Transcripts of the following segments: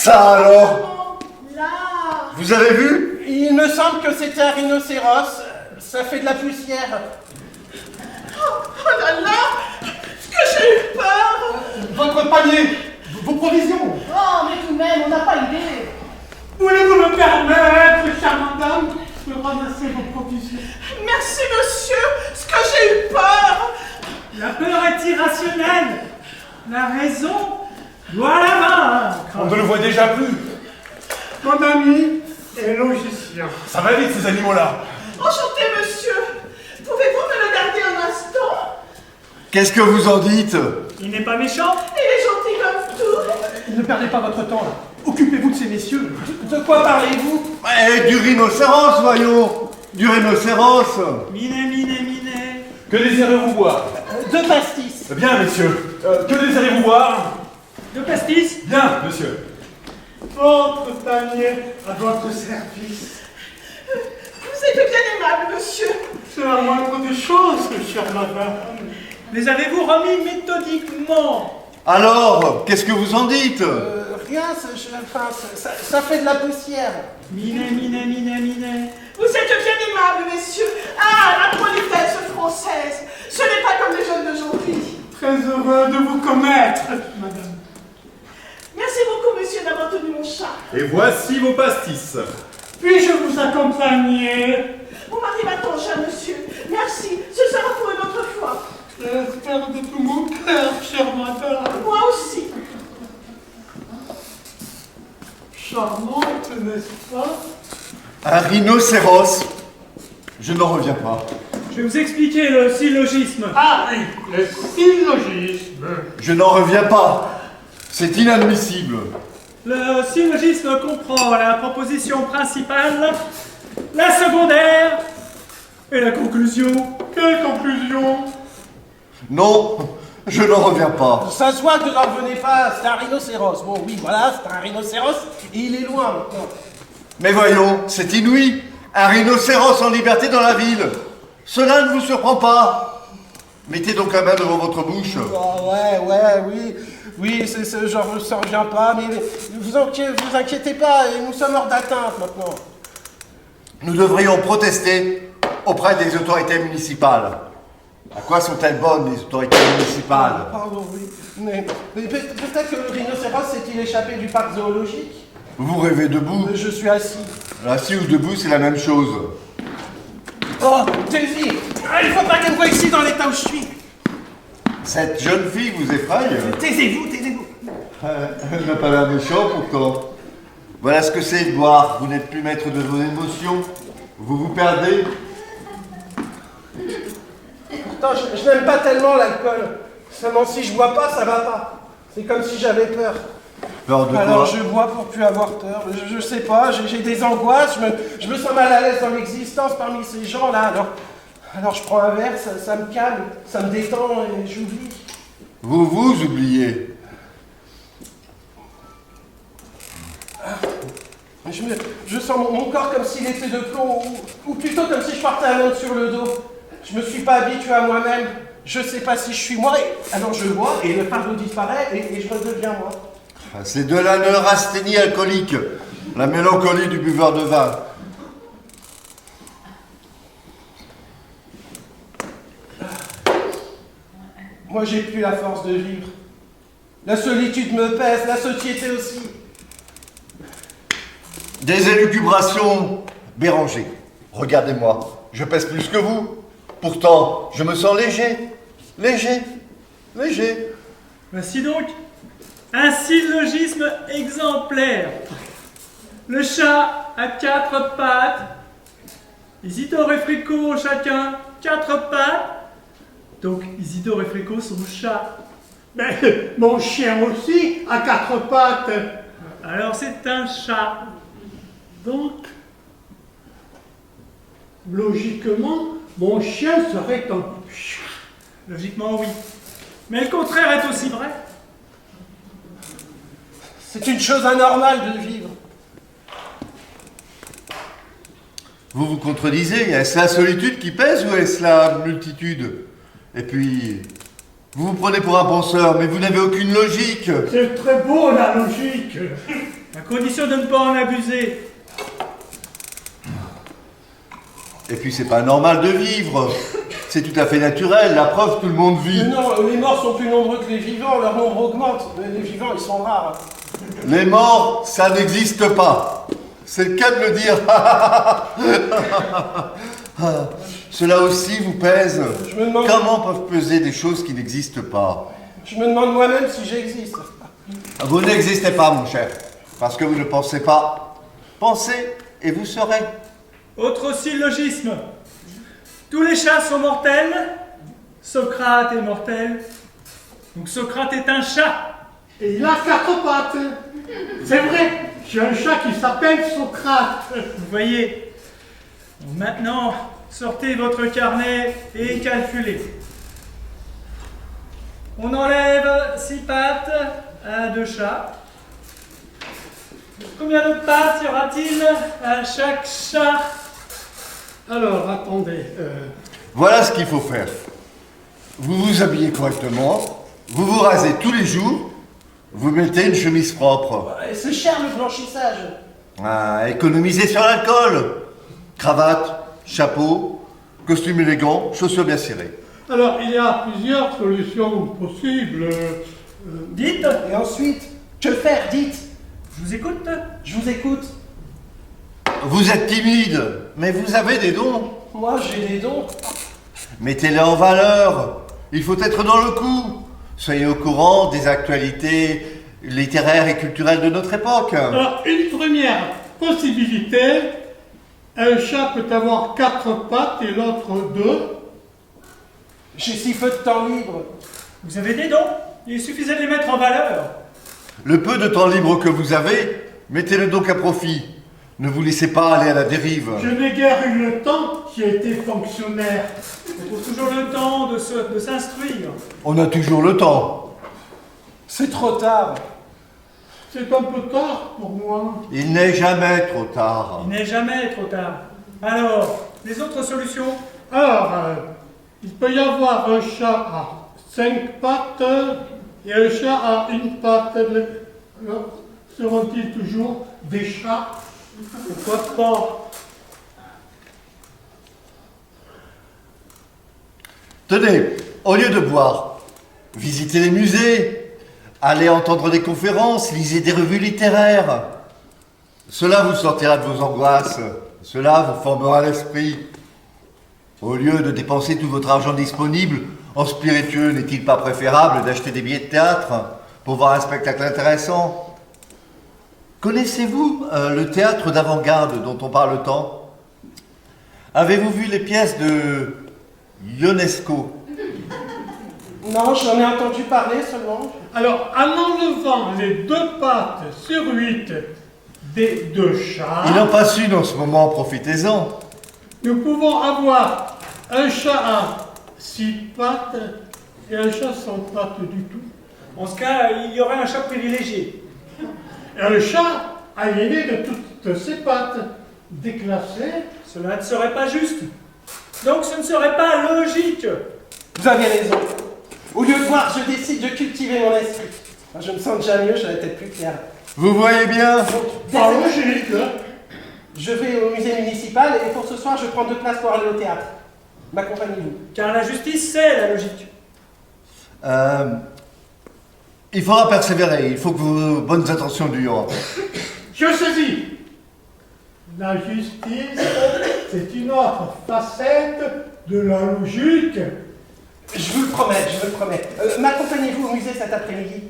Ça alors? Là. Vous avez vu? Il me semble que c'était un rhinocéros. Ça fait de la poussière. Oh là là, que j'ai eu peur. Votre panier, vos provisions. Oh, mais tout de même, on n'a pas idée. Voulez-vous me permettre, chère madame, de ramasser vos provisions? Merci, monsieur, ce que j'ai eu peur. La peur est irrationnelle. La raison doit la vaincre. On ne le voit déjà plus. Mon ami est logicien. Ça va vite ces animaux-là. Enchanté, monsieur. Pouvez-vous me le garder un instant? Qu'est-ce que vous en dites? Il n'est pas méchant. Il est gentil comme tout. Ne perdez pas votre temps, là. Occupez-vous de ces messieurs. De quoi parlez-vous? Eh, du rhinocéros, voyons. Du rhinocéros. Minet. Que désirez-vous boire? 2 pastis. Bien, messieurs. Que désirez-vous boire? De pastis. Bien, monsieur. Votre panier à votre service. Vous êtes bien aimable, monsieur. C'est la moindre des choses, chère madame. Les avez-vous remis méthodiquement? Alors, qu'est-ce que vous en dites? Rien, ça fait de la poussière. Minet. Vous êtes bien aimable, messieurs. Ah, la politesse française. Ce n'est pas comme les jeunes d'aujourd'hui. Très heureux de vous connaître, madame. Merci beaucoup, monsieur, d'avoir tenu mon chat. Et voici vos pastis. Puis-je vous accompagner? Vous m'arrivez à temps, cher monsieur. Merci, ce sera pour une autre fois. J'espère de tout mon cœur, chère madame. Moi aussi. Charmante, n'est-ce pas? Un rhinocéros. Je n'en reviens pas. Je vais vous expliquer le syllogisme. Ah oui, le syllogisme. Je n'en reviens pas. C'est inadmissible. Le syllogisme comprend la proposition principale, la secondaire et la conclusion. Quelle conclusion? Non, je n'en reviens pas. Ça se voit que vous n'en revenez pas. C'est un rhinocéros. Bon, oui, voilà, c'est un rhinocéros. Et il est loin maintenant. Mais voyons, c'est inouï. Un rhinocéros en liberté dans la ville. Cela ne vous surprend pas? Mettez donc la main devant votre bouche. Oh, oui. Oui, j'en reviens pas, mais vous inquiétez pas, nous sommes hors d'atteinte maintenant. Nous devrions protester auprès des autorités municipales. À quoi sont-elles bonnes, les autorités municipales? Pardon, oui. Mais peut-être que le rhinocéros s'est-il échappé du parc zoologique? Vous rêvez debout? Je suis assis. Assis ou debout, c'est la même chose. Oh, Daisy! Il faut pas qu'elle me voie ici dans l'état où je suis. Cette jeune fille vous effraie? Taisez-vous. Elle n'a pas l'air méchant pourtant. Voilà ce que c'est de boire. Vous n'êtes plus maître de vos émotions. Vous vous perdez. Pourtant, je n'aime pas tellement l'alcool. Seulement si je bois pas, ça va pas. C'est comme si j'avais peur. Peur de Alors quoi? je bois pour plus avoir peur. Je sais pas, j'ai des angoisses, je me sens mal à l'aise dans l'existence parmi ces gens-là. Alors je prends un verre, ça me calme, ça me détend et j'oublie. Vous oubliez. Je sens mon corps comme s'il était de plomb, ou plutôt comme si je portais un monde sur le dos. Je me suis pas habitué à moi-même. Je sais pas si je suis moi, alors je bois et le fardeau disparaît et je redeviens moi. C'est de la neurasthénie alcoolique. La mélancolie du buveur de vin. Moi, j'ai plus la force de vivre. La solitude me pèse, la société aussi. Des élucubrations. Béranger, regardez-moi. Je pèse plus que vous. Pourtant, je me sens léger. Léger. Voici donc un syllogisme exemplaire. Le chat a 4 pattes. Isidore et Fricot ont chacun 4 pattes. Donc Isidore et Fricot sont chats. Mais mon chien aussi a 4 pattes. Alors c'est un chat. Donc, logiquement, mon chien serait un chat. Logiquement oui. Mais le contraire est aussi vrai. C'est une chose anormale de vivre. Vous vous contredisez. Est-ce la solitude qui pèse ou est-ce la multitude? Et puis, vous vous prenez pour un penseur, mais vous n'avez aucune logique. C'est très beau la logique. La à condition de ne pas en abuser. Et puis c'est pas normal de vivre. C'est tout à fait naturel, la preuve, tout le monde vit. Mais non, les morts sont plus nombreux que les vivants, leur nombre augmente. Mais les vivants, ils sont rares. Les morts, ça n'existe pas. C'est le cas de le dire. Cela aussi vous pèse. Je me demande... Comment peuvent peser des choses qui n'existent pas? Je me demande moi-même si j'existe. Vous n'existez pas, mon cher, parce que vous ne pensez pas. Pensez et vous serez. Autre syllogisme. Tous les chats sont mortels. Socrate est mortel. Donc Socrate est un chat. Et il a 4 pattes. C'est vrai, j'ai un chat qui s'appelle Socrate. Vous voyez. Bon, maintenant, sortez votre carnet et calculez. On enlève 6 pattes à 2 chats. Combien de pattes y aura-t-il à chaque chat? Alors, attendez. Voilà ce qu'il faut faire. Vous vous habillez correctement, vous vous rasez tous les jours, vous mettez une chemise propre. C'est cher le blanchissage. Ah, économisez sur l'alcool. Cravate, chapeau, costume élégant, chaussures bien serrées. Alors, il y a plusieurs solutions possibles. Dites, Et ensuite, que faire, dites. je vous écoute. Je vous écoute. Vous êtes timide, mais vous avez des dons. Moi, j'ai des dons. Mettez-les en valeur. Il faut être dans le coup. Soyez au courant des actualités littéraires et culturelles de notre époque. Alors, une première possibilité, un chat peut avoir 4 pattes et l'autre 2. J'ai si peu de temps libre. Vous avez des dons. Il suffisait de les mettre en valeur. Le peu de temps libre que vous avez, mettez-le donc à profit. Ne vous laissez pas aller à la dérive. Je n'ai guère eu le temps, j'ai été fonctionnaire. On trouve toujours le temps de s'instruire. On a toujours le temps. C'est trop tard. C'est un peu tard pour moi. Il n'est jamais trop tard. Il n'est jamais trop tard. Alors, les autres solutions? Alors, il peut y avoir un chat à 5 pattes et un chat à 1 patte. Alors, seront-ils toujours des chats? Pourquoi pas? Tenez, au lieu de boire, visitez les musées, allez entendre des conférences, lisez des revues littéraires. Cela vous sortira de vos angoisses, cela vous formera l'esprit. Au lieu de dépenser tout votre argent disponible en spiritueux, n'est-il pas préférable d'acheter des billets de théâtre pour voir un spectacle intéressant? Connaissez-vous le théâtre d'avant-garde dont on parle tant? Avez-vous vu les pièces de Ionesco? Non, j'en ai entendu parler seulement. Alors, en enlevant les 2 pattes sur 8 des 2 chats, Il en passe une en ce moment, profitez-en. nous pouvons avoir un chat à 6 pattes et un chat sans pattes du tout. En ce cas, il y aurait un chat privilégié. Et un chat aliéné de toutes ses pattes, déclassé. Cela ne serait pas juste. Donc ce ne serait pas logique. Vous avez raison. Au lieu de boire, je décide de cultiver mon esprit. Je me sens déjà mieux, j'ai la tête plus claire. Vous voyez bien? Pas logique, hein. Je vais au musée municipal et pour ce soir, je prends 2 places pour aller au théâtre. M'accompagnez-vous? Car la justice, c'est la logique. Il faudra persévérer, il faut que vos bonnes intentions durent. Je saisis. La justice, c'est une autre facette de la logique. Je vous le promets, je vous le promets. M'accompagnez-vous au musée cet après-midi?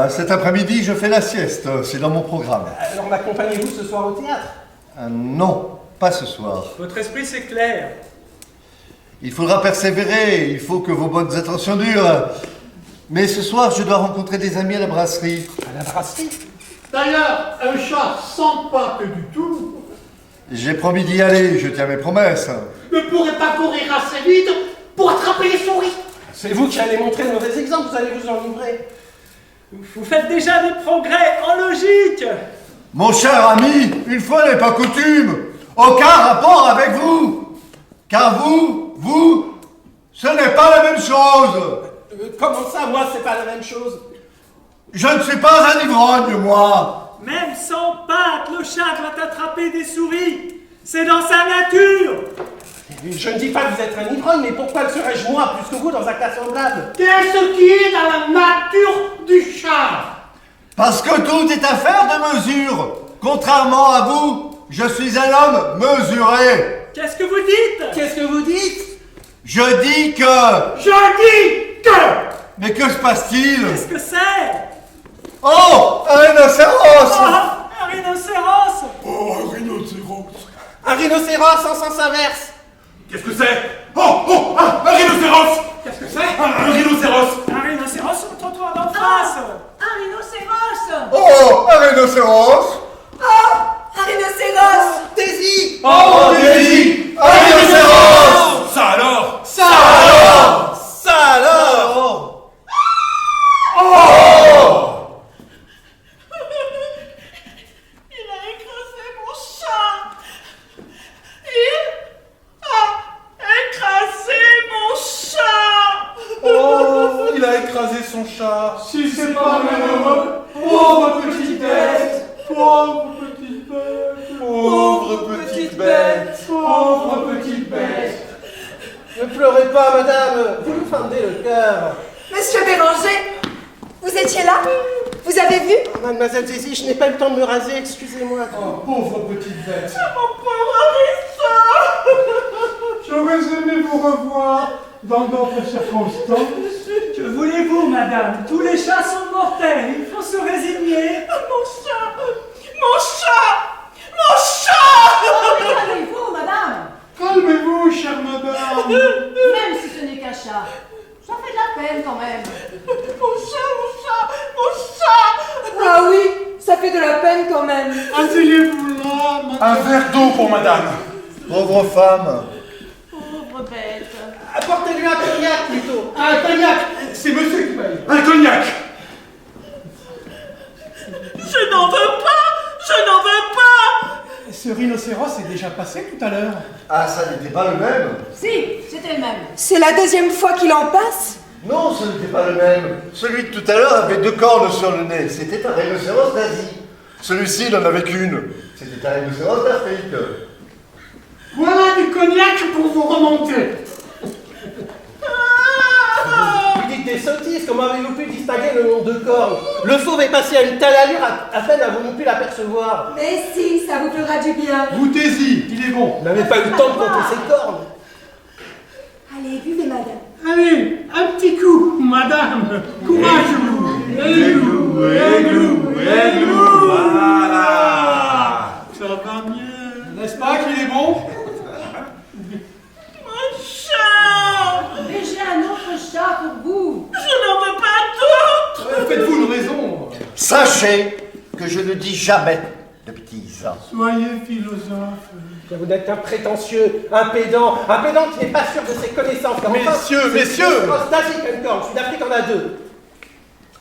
Cet après-midi, je fais la sieste, c'est dans mon programme. Alors m'accompagnez-vous ce soir au théâtre? Non, pas ce soir. Votre esprit, c'est clair. Il faudra persévérer, il faut que vos bonnes intentions durent. Mais ce soir, je dois rencontrer des amis à la brasserie. À la brasserie? D'ailleurs, un chat sans pattes du tout J'ai promis d'y aller, je tiens mes promesses. ne pourrait pas courir assez vite pour attraper les souris. C'est vous qui allez montrer le mauvais exemple, vous allez vous en livrer. Vous faites déjà des progrès en logique. Mon cher ami, une fois n'est pas coutume, aucun rapport avec vous. Car vous, ce n'est pas la même chose. Comment ça, moi, c'est pas la même chose? Je ne suis pas un ivrogne, moi. Même sans pattes, le chat doit attraper des souris. C'est dans sa nature. Je ne dis pas que vous êtes un ivrogne, mais pourquoi le serais-je moi plus que vous dans un cas semblable? Qu'est-ce qui est dans la nature du chat? Parce que tout est affaire de mesure. Contrairement à vous, je suis un homme mesuré. Qu'est-ce que vous dites? Qu'est-ce que vous dites? Je dis que... Je dis que... Mais que se passe-t-il? Qu'est-ce que c'est? Oh, un rhinocéros! Ah, un rhinocéros! Oh, un rhinocéros. Un rhinocéros en sens inverse. Qu'est-ce que c'est? Oh, un rhinocéros. Qu'est-ce que c'est? Un rhinocéros. Un rhinocéros sur le trottoir d'en face! Un rhinocéros! Oh, un rhinocéros! Un rhinocéros! Daisy! Oh, Daisy. Un rhinocéros! Ça alors? Ça alors! Ça alors! Il a écrasé mon chat. Il a écrasé mon chat. Oh, il a écrasé son chat. Si c'est pas malheureux, pauvre petite bête, pauvre petite bête, Pauvre petite bête. pauvre petite bête. Ne pleurez pas, madame, vous nous fendez le cœur. Monsieur Béranger, vous étiez là? Vous avez vu? Oh, mademoiselle Daisy, je n'ai pas eu le temps de me raser, excusez-moi. Oh, pauvre petite bête. Mon pauvre Ariston. J'aurais aimé vous revoir dans d'autres circonstances. Que voulez-vous, madame? Tous les chats sont mortels, il faut se résigner. Mon chat. Mon chat. Mon chat. Calmez-vous, madame! Calmez-vous, chère madame. Même si ce n'est qu'un chat, ça fait de la peine quand même. Mon chat, mon chat, mon chat. Ah oui, ça fait de la peine quand même. Asseyez-vous là, madame. Un verre d'eau pour madame. Pauvre femme. Pauvre bête. Apportez-lui un cognac plutôt. Un cognac, c'est monsieur qui paye. Un cognac. Je n'en veux pas. Je n'en veux pas. Ce rhinocéros est déjà passé tout à l'heure. Ah, ça n'était pas le même? Si, c'était le même. C'est la deuxième fois qu'il en passe? Non, ce n'était pas le même. Celui de tout à l'heure avait 2 cornes sur le nez. C'était un rhinocéros d'Asie. Celui-ci n'en avait qu'une. C'était un rhinocéros d'Afrique. Voilà du cognac pour vous remonter. Vous dites des sottises, comment avez-vous pu distinguer le nom de cornes? Le fauve est passé à une telle allure, à peine avez-vous pu l'apercevoir. Mais si, ça vous fera du bien. Vous Daisy, il est bon. Vous n'avez pas eu le temps de compter ses cornes. Allez, buvez, madame. Allez, un petit coup, madame. Courage, vous. Églou, églou, églou. Voilà. Ça va mieux. N'est-ce pas qu'il est bon? Mon chat. Mais j'ai un autre chat pour vous. Je n'en veux pas d'autre. Faites-vous une raison. Sachez que je ne dis jamais de bêtises. Soyez philosophe. Vous n'êtes qu'un prétentieux, un pédant qui n'est pas sûr de ses connaissances. Car enfin, Messieurs, c'est messieurs. une race d'Afrique, une corne. Sud-Afrique en a 2.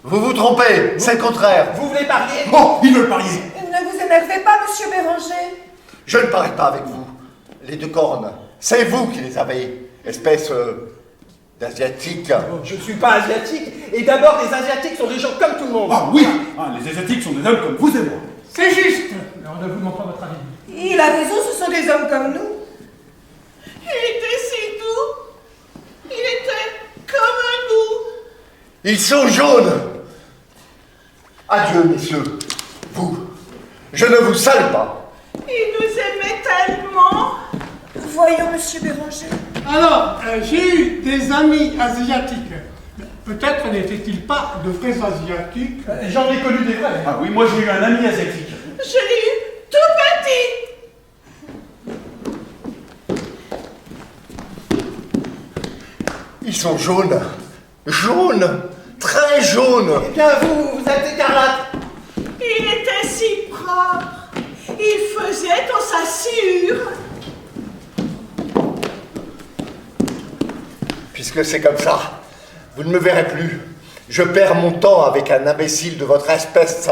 Vous vous trompez, c'est le contraire. Vous voulez parier? Oh, il veut le parier. Ne vous énervez pas, monsieur Béranger. Je ne parie pas avec vous. Les 2 cornes, c'est vous qui les avez. Espèce d'asiatique. Je ne suis pas asiatique. Et d'abord, les asiatiques sont des gens comme tout le monde. Ah oui, les Asiatiques sont des hommes comme vous et moi. C'est juste. Alors ne vous demande pas votre avis. Il a raison, ce sont des hommes comme nous. Il était si doux. Il était comme nous. Ils sont jaunes. Adieu, messieurs. Vous, je ne vous salue pas. Il nous aimait tellement. Voyons, monsieur Béranger. Alors, j'ai eu des amis asiatiques. Peut-être n'étaient-ils pas de vrais asiatiques. J'en ai connu des vrais. Ah oui, moi j'ai eu un ami asiatique. Je l'ai eu tout petit. Ils sont jaunes. Jaunes. Très jaunes. Eh bien, vous êtes écarlate. Il était si propre. Il faisait en sassure. Puisque c'est comme ça, vous ne me verrez plus. Je perds mon temps avec un imbécile de votre espèce.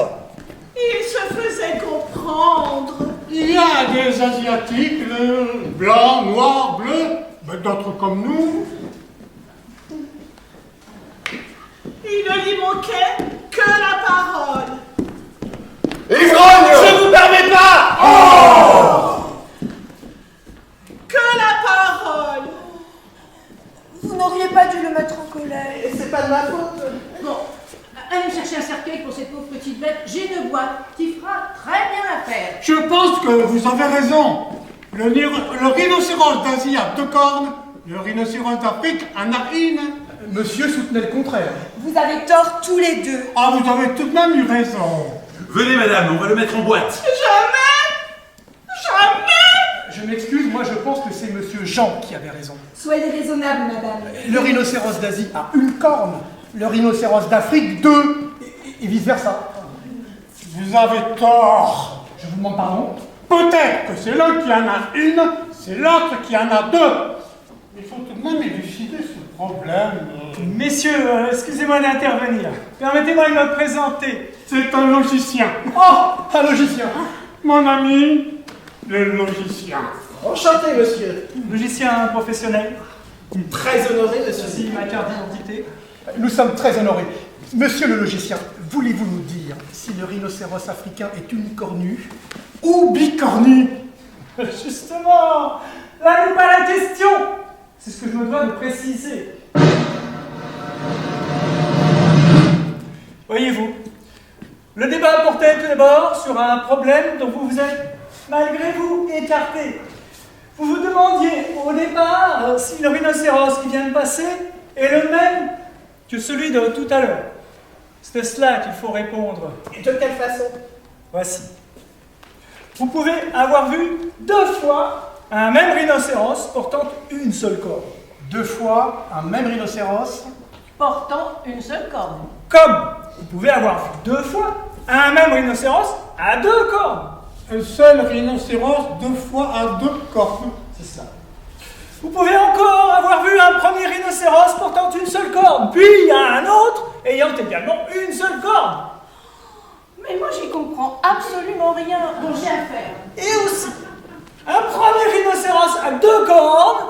Il se faisait comprendre. Il y a des asiatiques, blancs, noirs, bleus, d'autres comme nous. Il ne lui manquait que la parole. Ivrogne! Que la parole. Vous n'auriez pas dû le mettre en colère. Et c'est pas de ma faute. Bon, allez me chercher un cercueil pour cette pauvre petite bête. J'ai une boîte qui fera très bien l'affaire. Je pense que vous avez raison. Le rhinocéros d'Asie a 2 cornes, le rhinocéros d'Afrique en a une. Monsieur soutenait le contraire. Vous avez tort tous les deux. Ah, vous avez tout de même eu raison. Venez, madame, on va le mettre en boîte. Je m'excuse, moi je pense que c'est monsieur Jean qui avait raison. Soyez raisonnable, madame. Le rhinocéros d'Asie a 1 corne, le rhinocéros d'Afrique 2, et vice-versa. Vous avez tort. Je vous demande pardon. Peut-être que c'est l'un qui en a une, c'est l'autre qui en a 2. Il faut tout de même élucider ce problème. Messieurs, excusez-moi d'intervenir. Permettez-moi de me présenter. C'est un logicien. Oh, un logicien. Mon ami, le logicien. Enchanté, monsieur. Logicien professionnel. Très honoré, monsieur. Voici ma carte d'identité. Nous sommes très honorés. Monsieur le logicien, voulez-vous nous dire si le rhinocéros africain est unicornu ou bicornu? Justement, là n'est pas la question. C'est ce que je me dois de préciser. Voyez-vous, le débat portait tout d'abord sur un problème dont vous vous êtes, malgré vous, écarté. Vous vous demandiez au départ si le rhinocéros qui vient de passer est le même que celui de tout à l'heure. C'est cela qu'il faut répondre. Et de quelle façon? Voici. Vous pouvez avoir vu 2 fois un même rhinocéros portant une seule corne. 2 fois un même rhinocéros. Portant une seule corne. Comme vous pouvez avoir vu 2 fois un même rhinocéros à 2 cornes. Un seul rhinocéros 2 fois à 2 cornes. C'est ça. Vous pouvez encore avoir vu un premier rhinocéros portant une seule corne, puis un autre ayant également une seule corne. Mais moi j'y comprends absolument rien. Bon, j'ai à faire. Et aussi un premier rhinocéros à 2 cornes,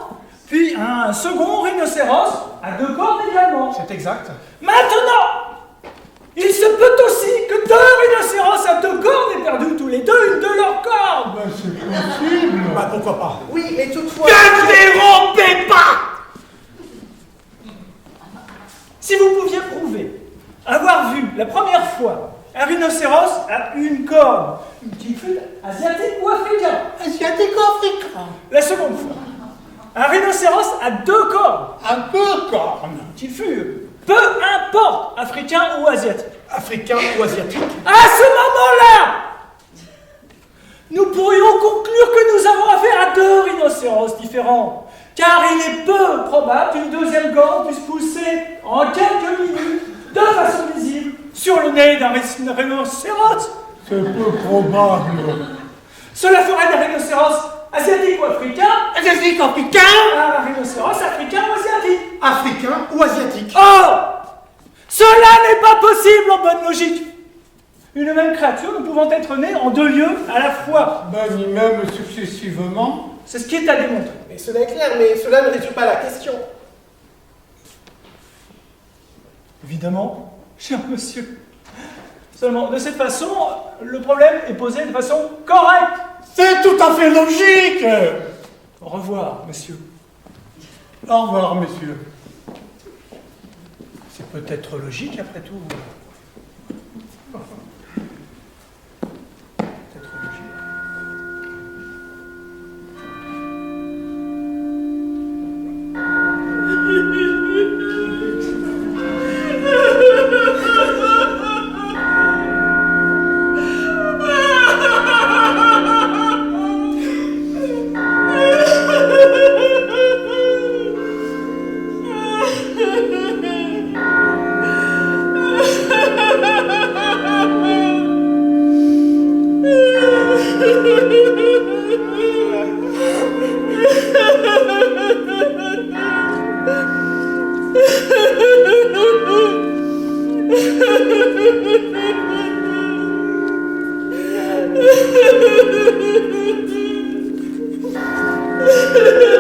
puis un second rhinocéros à 2 cornes également. C'est exact. Maintenant, il se peut aussi que 2 rhinocéros à 2 cornes aient perdu tous les 2 une de leurs cornes. Ben, c'est possible. Bah pourquoi pas? Oui, mais toutefois... Ne les rompez pas! Si vous pouviez prouver avoir vu la première fois un rhinocéros à une corne, qu'il fût asiatique ou africain, Asiatico-africain. la seconde fois, un rhinocéros à 2 cornes, À 2 cornes. qu'il fût, peu importe, africain ou asiatique. Africain ou asiatique? À ce moment-là, nous pourrions conclure que nous avons affaire à 2 rhinocéros différents, car il est peu probable qu'une deuxième corne puisse pousser en quelques minutes de façon visible sur le nez d'un rhinocéros. C'est peu probable. Cela ferait des rhinocéros asiatiques ou africains, Asiatico-africain. un rhinocéros africain ou asiatique. Africain ou asiatique? Or, cela n'est pas possible en bonne logique. Une même créature ne pouvant être née en 2 lieux à la fois. Ben, ni même successivement. C'est ce qui est à démontrer. Mais cela est clair, mais cela ne résout pas la question. Évidemment, cher monsieur. Seulement, de cette façon, le problème est posé de façon correcte. C'est tout à fait logique. Au revoir, monsieur. Au revoir, messieurs. C'est peut-être logique après tout. Peut-être logique. Ha ha ha ha!